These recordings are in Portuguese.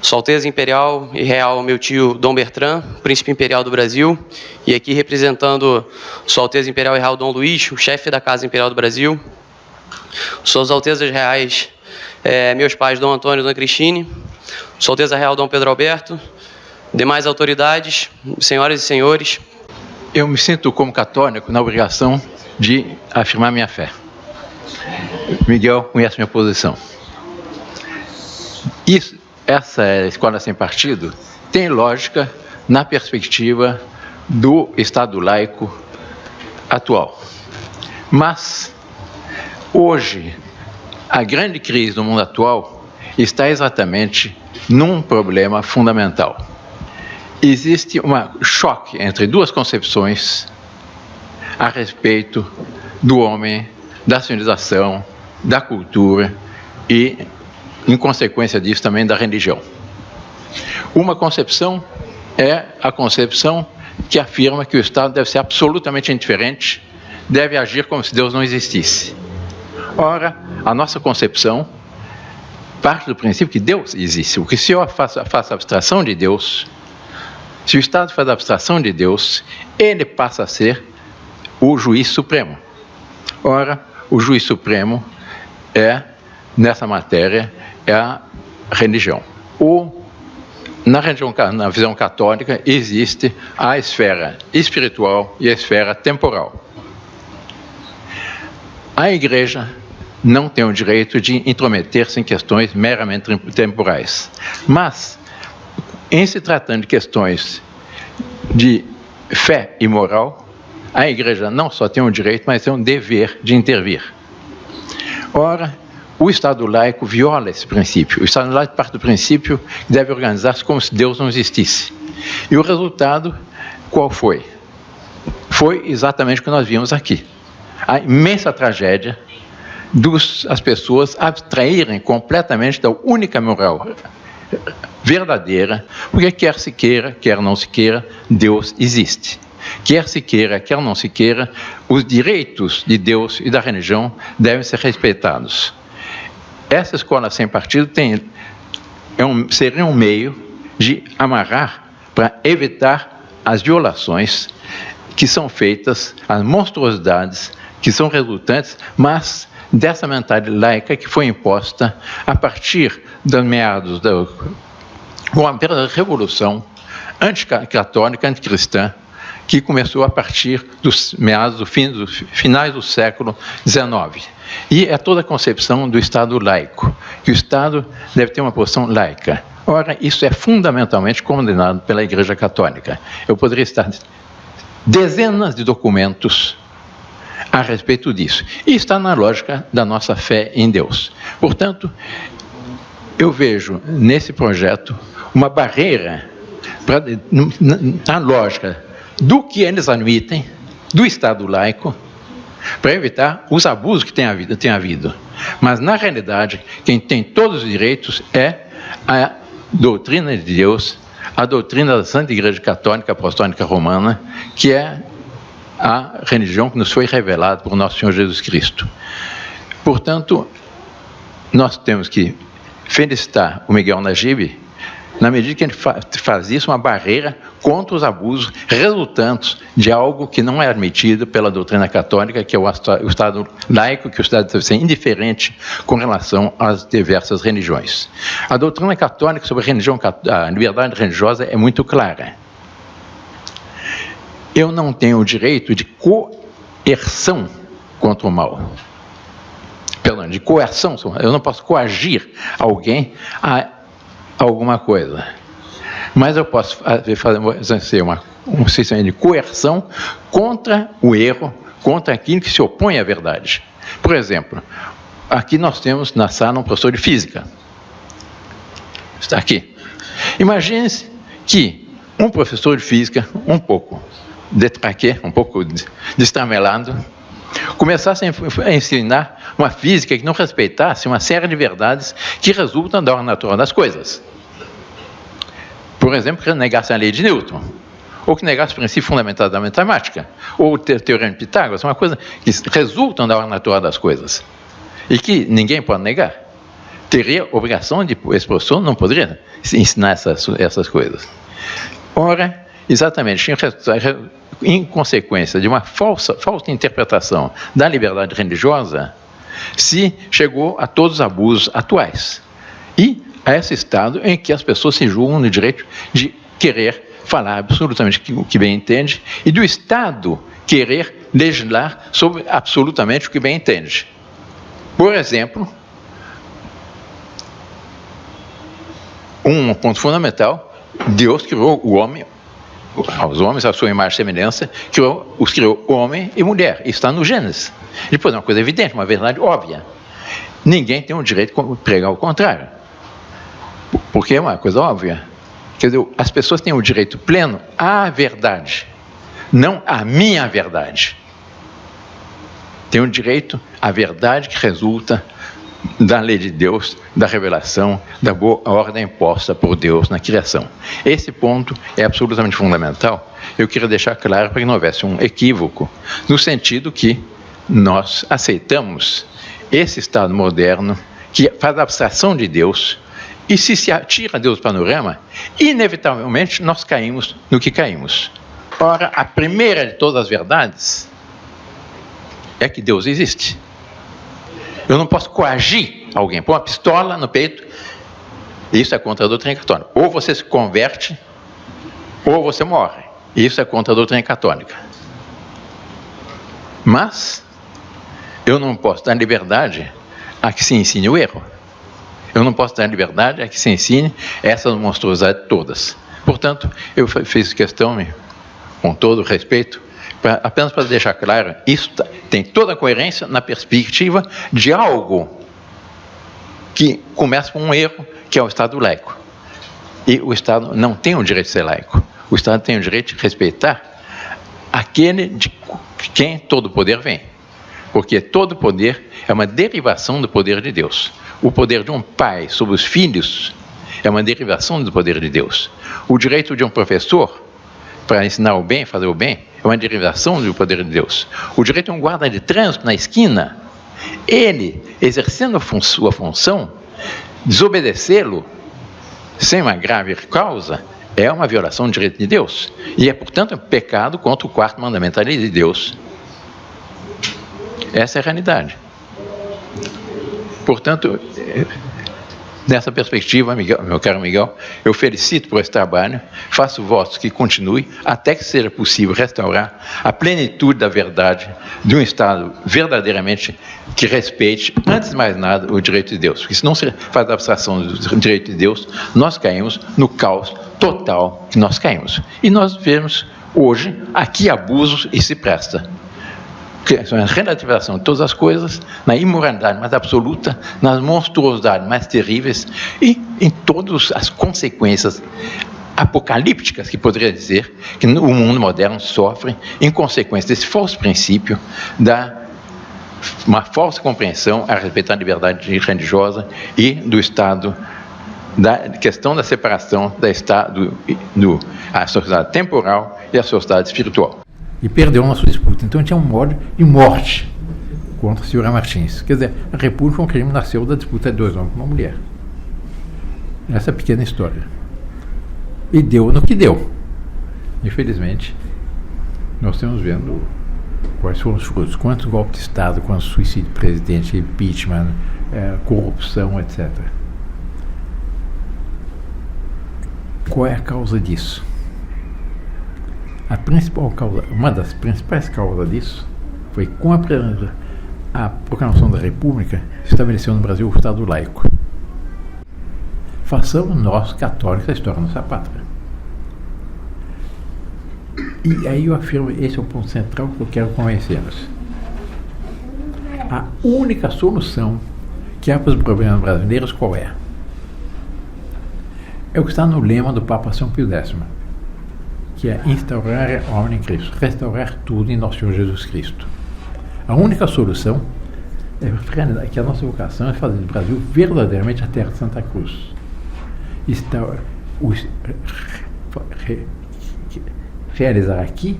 Sua Alteza Imperial e Real meu tio Dom Bertrand, Príncipe Imperial do Brasil, e aqui representando Sua Alteza Imperial e Real Dom Luís, o chefe da Casa Imperial do Brasil, Suas Altezas Reais, meus pais Dom Antônio e Dona Cristine, Sua Alteza Real Dom Pedro Alberto, demais autoridades, senhoras e senhores. Eu me sinto como católico na obrigação de afirmar minha fé. Miguel conhece minha posição. Essa escola sem partido tem lógica na perspectiva do Estado laico atual. Mas, hoje, a grande crise do mundo atual está exatamente num problema fundamental. Existe um choque entre duas concepções a respeito do homem, da civilização, da cultura e, em consequência disso, também da religião. Uma concepção é a concepção que afirma que o Estado deve ser absolutamente indiferente, deve agir como se Deus não existisse. Ora, a nossa concepção parte do princípio que Deus existe, porque se eu faço abstração de Deus, se o Estado faz abstração de Deus, ele passa a ser o juiz supremo. Ora, o juiz supremo nessa matéria, é a religião. Na visão católica, existe a esfera espiritual e a esfera temporal. A Igreja não tem o direito de intrometer-se em questões meramente temporais. Mas, em se tratando de questões de fé e moral, a Igreja não só tem um direito, mas tem um dever de intervir. Ora, o Estado laico viola esse princípio. O Estado laico parte do princípio que deve organizar-se como se Deus não existisse. E o resultado, qual foi? Foi exatamente o que nós vimos aqui. A imensa tragédia as pessoas abstraírem completamente da única moral verdadeira, porque quer se queira, quer não se queira, Deus existe. Quer se queira, quer não se queira, os direitos de Deus e da religião devem ser respeitados. Essa escola sem partido seria um meio de amarrar para evitar as violações que são feitas, as monstruosidades que são resultantes, mas dessa mentalidade laica que foi imposta a partir dos meados da Revolução anticatólica, anticristã, que começou a partir dos meados dos finais do século XIX. E é toda a concepção do Estado laico, que o Estado deve ter uma posição laica. Ora, isso é fundamentalmente condenado pela Igreja Católica. Eu poderia citar dezenas de documentos a respeito disso. E está na lógica da nossa fé em Deus. Portanto, eu vejo nesse projeto uma barreira na lógica do que eles admitem, do Estado laico, para evitar os abusos que tem havido. Mas, na realidade, quem tem todos os direitos é a doutrina de Deus, a doutrina da Santa Igreja Católica Apostólica Romana, que é a religião que nos foi revelada por nosso Senhor Jesus Cristo. Portanto, nós temos que felicitar o Miguel Najib, na medida que ele faz isso, uma barreira contra os abusos resultantes de algo que não é admitido pela doutrina católica, que é o Estado laico, que o Estado deve ser indiferente com relação às diversas religiões. A doutrina católica sobre a liberdade religiosa é muito clara. Eu não tenho o direito de coerção contra o mal. Perdão, de coerção. Eu não posso coagir alguém a alguma coisa. Mas eu posso fazer um sistema de coerção contra o erro, contra aquilo que se opõe à verdade. Por exemplo, aqui nós temos na sala um professor de física. Está aqui. Imagine-se que um professor de física, um pouco detraqué, um pouco destramelado, começasse a ensinar uma física que não respeitasse uma série de verdades que resultam da ordem natural das coisas. Por exemplo, que negasse a lei de Newton, ou que negasse o princípio fundamental da matemática, ou o teorema de Pitágoras, uma coisa que resultam da ordem natural das coisas, e que ninguém pode negar. teria obrigação de, esse professor não poderia ensinar essas coisas. Ora, exatamente, em consequência de uma falsa interpretação da liberdade religiosa, se chegou a todos os abusos atuais. E a esse estado em que as pessoas se julgam no direito de querer falar absolutamente o que bem entende e do Estado querer legislar sobre absolutamente o que bem entende. Por exemplo, um ponto fundamental, Deus criou o homem, os homens, a sua imagem e semelhança, os criou homem e mulher. Isso está no Gênesis. Depois é uma coisa evidente, uma verdade óbvia. Ninguém tem o direito de pregar o contrário. Porque é uma coisa óbvia. Quer dizer, as pessoas têm o direito pleno à verdade, não à minha verdade. Tem o direito à verdade que resulta da lei de Deus, da revelação, da boa ordem imposta por Deus na criação. Esse ponto é absolutamente fundamental. Eu queria deixar claro para que não houvesse um equívoco, no sentido que nós aceitamos esse Estado moderno que faz a abstração de Deus, e se atira Deus do panorama, inevitavelmente nós caímos no que caímos. Ora, a primeira de todas as verdades é que Deus existe. Eu não posso coagir alguém, pôr uma pistola no peito, isso é contra a doutrina católica. Ou você se converte, ou você morre. Isso é contra a doutrina católica. Mas eu não posso dar liberdade a que se ensine o erro. Eu não posso dar liberdade a que se ensine essas monstruosidades todas. Portanto, eu fiz questão, com todo respeito, apenas para deixar claro, isso tem toda a coerência na perspectiva de algo que começa com um erro, que é o Estado laico. E o Estado não tem o direito de ser laico. O Estado tem o direito de respeitar aquele de quem todo poder vem. Porque todo poder é uma derivação do poder de Deus. O poder de um pai sobre os filhos é uma derivação do poder de Deus. O direito de um professor para ensinar o bem, fazer o bem, é uma derivação do poder de Deus. O direito de um guarda de trânsito na esquina, ele, exercendo sua função, desobedecê-lo sem uma grave causa, é uma violação do direito de Deus. E é, portanto, um pecado contra o quarto mandamento da lei de Deus. Essa é a realidade. Portanto, nessa perspectiva, meu caro Miguel, eu felicito por esse trabalho, faço votos que continue até que seja possível restaurar a plenitude da verdade de um Estado verdadeiramente que respeite, antes de mais nada, o direito de Deus. Porque se não se faz a abstração do direito de Deus, nós caímos no caos total que nós caímos. E nós vemos hoje aqui abusos e se presta. A relativização de todas as coisas, na imoralidade mais absoluta, nas monstruosidades mais terríveis e em todas as consequências apocalípticas que poderia dizer que o mundo moderno sofre em consequência desse falso princípio uma falsa compreensão a respeito da liberdade religiosa e do Estado, da questão da separação da Estado, a sociedade temporal e a sociedade espiritual. E perdeu na sua disputa. Então tinha um modo de morte contra Silveira Martins. Quer dizer, a República, um crime, nasceu da disputa de dois homens com uma mulher. Essa é a pequena história. E deu no que deu. Infelizmente, nós estamos vendo quais foram os frutos. Quantos golpes de Estado, quantos suicídio de presidente, impeachment, corrupção, etc. Qual é a causa disso? A principal causa, uma das principais causas disso foi com a proclamação da República, estabeleceu no Brasil o Estado laico. Façamos nós, católicos, a história da nossa pátria. E aí eu afirmo, esse é o ponto central que eu quero convencê-los. A única solução que há para os problemas brasileiros qual é? É o que está no lema do Papa São Pio X, que é instaurar a ordem em Cristo, restaurar tudo em nosso Senhor Jesus Cristo. A única solução é que a nossa vocação é fazer do Brasil verdadeiramente a terra de Santa Cruz. Realizar aqui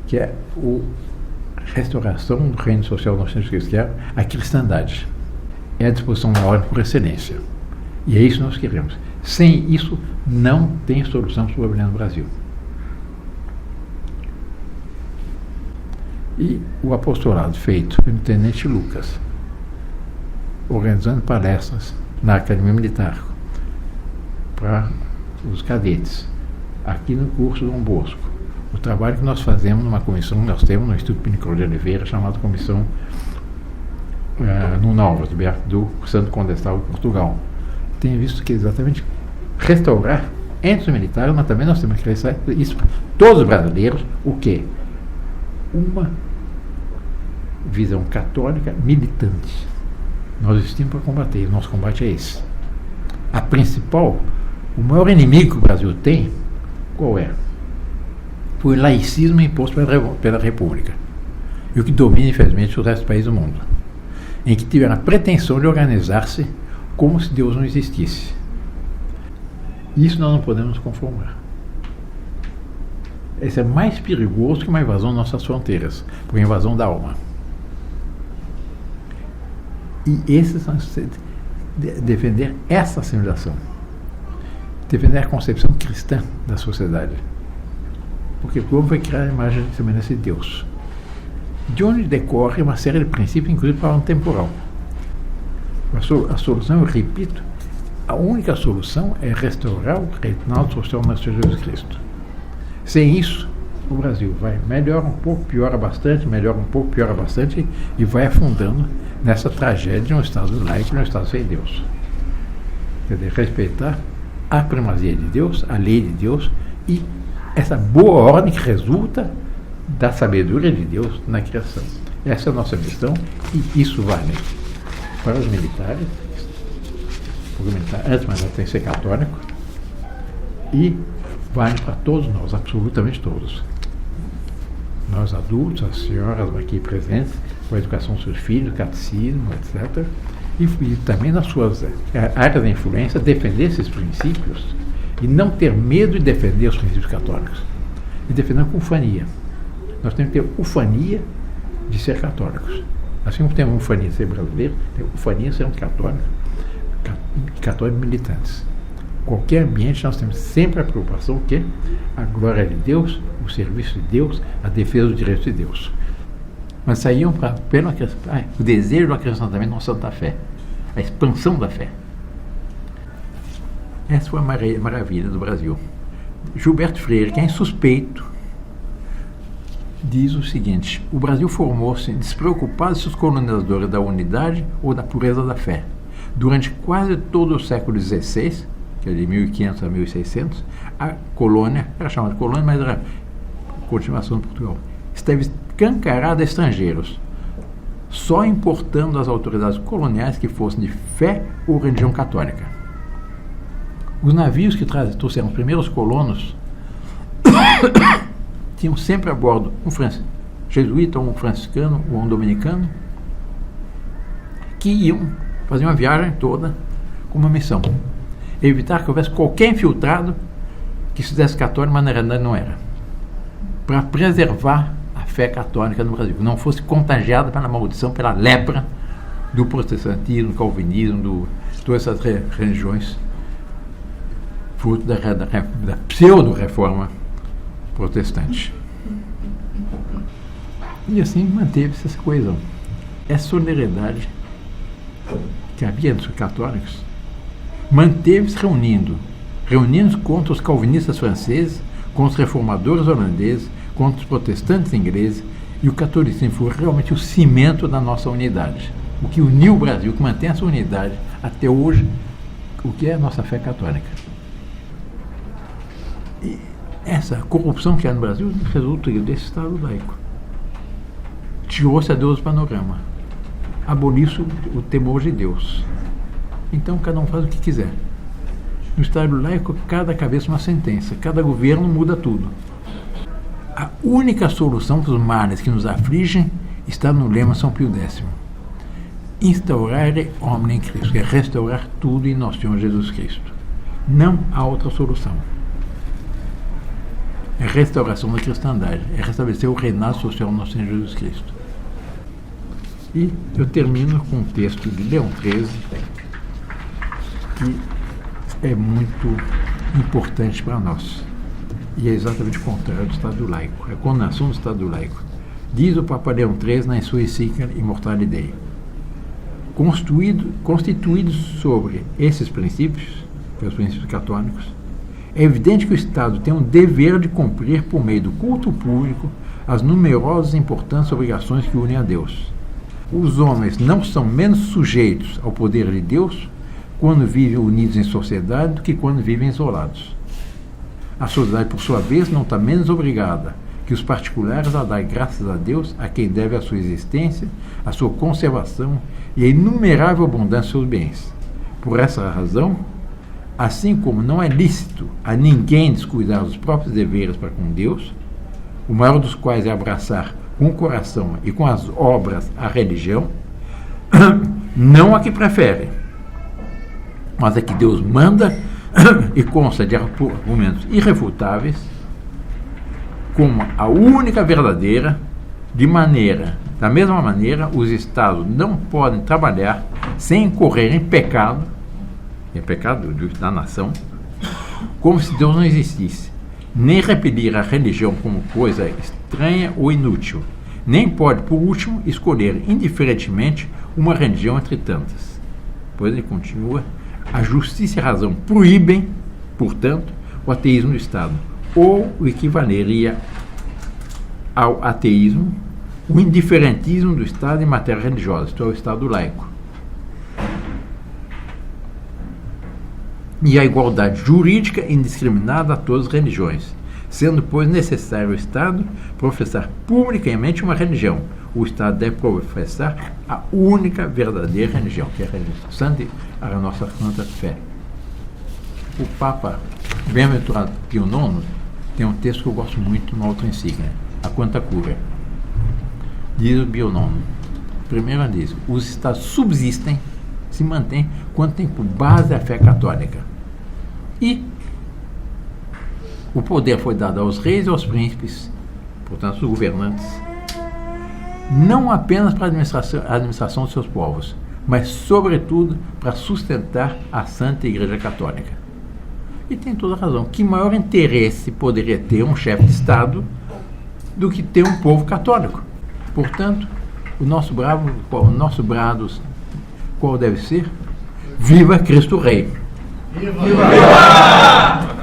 que é o restauração do reino social no centro cristão, a cristandade. É a disposição da ordem por excelência. E é isso que nós queremos. Sem isso, não tem solução para o problema do Brasil. E o apostolado feito pelo tenente Lucas, organizando palestras na Academia Militar para os cadetes, aqui no curso Dom Bosco, o trabalho que nós fazemos numa comissão, nós temos no Instituto Pinicol de Oliveira, chamada Comissão no Novas, do Santo Condestado de Portugal. Tem visto que exatamente restaurar entre os militares, mas também nós temos que restaurar isso para todos os brasileiros, o quê? Uma visão católica militante. Nós existimos para combater, o nosso combate é esse. A principal, o maior inimigo que o Brasil tem, qual é? Foi o laicismo imposto pela República. E o que domina, infelizmente, o resto dos países do mundo. Em que tiveram a pretensão de organizar-se como se Deus não existisse. Isso nós não podemos nos conformar. Isso é mais perigoso que uma invasão das nossas fronteiras, por invasão da alma. E esses são defender essa civilização, defender a concepção cristã da sociedade. Porque o homem vai criar a imagem e semelhança de Deus, de onde decorre uma série de princípios, inclusive para o temporal. A solução, eu repito, a única solução é restaurar o reinado social no Senhor Jesus Cristo. Sem isso, o Brasil vai melhora um pouco, piora bastante, melhora um pouco, piora bastante e vai afundando nessa tragédia de um Estado laico e um Estado sem Deus. Quer dizer, respeitar a primazia de Deus, a lei de Deus e essa boa ordem que resulta da sabedoria de Deus na criação. Essa é a nossa missão e isso vale para os militares, porque o militar, antes de mais nada, tem que ser católico, e vale para todos nós, absolutamente todos. Nós adultos, as senhoras aqui presentes, com a educação dos seus filhos, catecismo, etc. E também nas suas áreas de influência, defender esses princípios e não ter medo de defender os princípios católicos. E defender com ufania. Nós temos que ter ufania de ser católicos. Assim como temos ufania de ser brasileiro, temos ufania de ser católicos militantes. Qualquer ambiente nós temos sempre a preocupação que a glória de Deus, o serviço de Deus, a defesa dos direitos de Deus. Mas saíam pelo o desejo do acrescentamento da Santa Fé, a expansão da fé. Essa foi a maravilha do Brasil. Gilberto Freire, que é insuspeito, diz o seguinte: o Brasil formou-se despreocupado se os colonizadores da unidade ou da pureza da fé. Durante quase todo o século XVI, que é de 1500 a 1600, a colônia, era chamada de colônia, mas era continuação de Portugal, esteve escancarada a estrangeiros, só importando as autoridades coloniais que fossem de fé ou religião católica. Os navios que trouxeram os primeiros colonos tinham sempre a bordo um jesuíta, um franciscano ou um dominicano, que iam fazer uma viagem toda com uma missão: evitar que houvesse qualquer infiltrado que se fizesse católico, mas na realidade não era, para preservar a fé católica no Brasil, que não fosse contagiada pela maldição, pela lepra do protestantismo, do calvinismo, de todas essas religiões, fruto da pseudo-reforma protestante. E assim manteve-se essa coesão. Essa solidariedade que havia entre os católicos manteve-se reunindo-se contra os calvinistas franceses, contra os reformadores holandeses, contra os protestantes ingleses, e o catolicismo foi realmente o cimento da nossa unidade. O que uniu o Brasil, que mantém essa unidade até hoje, o que é a nossa fé católica. E essa corrupção que há no Brasil resulta desse Estado laico. Tirou-se a Deus do panorama. Aboliu-se o temor de Deus. Então cada um faz o que quiser. No Estado laico, cada cabeça uma sentença, cada governo muda tudo. A única solução para os males que nos afligem está no lema São Pio X: instaurare omnem Christo, que é restaurar tudo em nosso Senhor Jesus Cristo. Não há outra solução. é a restauração da cristandade, é restabelecer o reinado social do nosso Senhor Jesus Cristo. E eu termino com um texto de Leão XIII, que é muito importante para nós. E é exatamente o contrário do Estado laico, é a condenação do Estado laico. Diz o Papa Leão XIII na sua encíclica Immortale Dei: constituídos sobre esses princípios, os princípios católicos, é evidente que o Estado tem um dever de cumprir, por meio do culto público, as numerosas e importantes obrigações que unem a Deus. Os homens não são menos sujeitos ao poder de Deus quando vivem unidos em sociedade do que quando vivem isolados. A sociedade, por sua vez, não está menos obrigada que os particulares a dar graças a Deus, a quem deve a sua existência, a sua conservação e a inumerável abundância de seus bens. Por essa razão, assim como não é lícito a ninguém descuidar dos próprios deveres para com Deus, o maior dos quais é abraçar com o coração e com as obras a religião, não a que prefere, mas a que Deus manda e consta de argumentos irrefutáveis, como a única verdadeira, da mesma maneira, os Estados não podem trabalhar sem incorrer em pecado, da nação, como se Deus não existisse, nem repelir a religião como coisa estranha ou inútil, nem pode, por último, escolher indiferentemente uma religião entre tantas. Pois ele continua: a justiça e a razão proíbem, portanto, o ateísmo do Estado, ou o equivaleria ao ateísmo, o indiferentismo do Estado em matéria religiosa, isto é, o Estado laico. E a igualdade jurídica indiscriminada a todas as religiões, sendo, pois, necessário o Estado professar publicamente uma religião. O Estado deve professar a única verdadeira religião, que é a religião santa, a nossa santa fé. O Papa Bem-aventurado Pio IX tem um texto que eu gosto muito numa outra encíclica, a Quanta Cura. Diz o Pio IX, primeiro diz: os Estados subsistem, se mantêm, quando tem por base a fé católica. E o poder foi dado aos reis e aos príncipes, portanto, os governantes, não apenas para a administração dos seus povos, mas, sobretudo, para sustentar a Santa Igreja Católica. E tem toda a razão. Que maior interesse poderia ter um chefe de Estado do que ter um povo católico? Portanto, o nosso brado, qual deve ser? Viva Cristo Rei! Viva!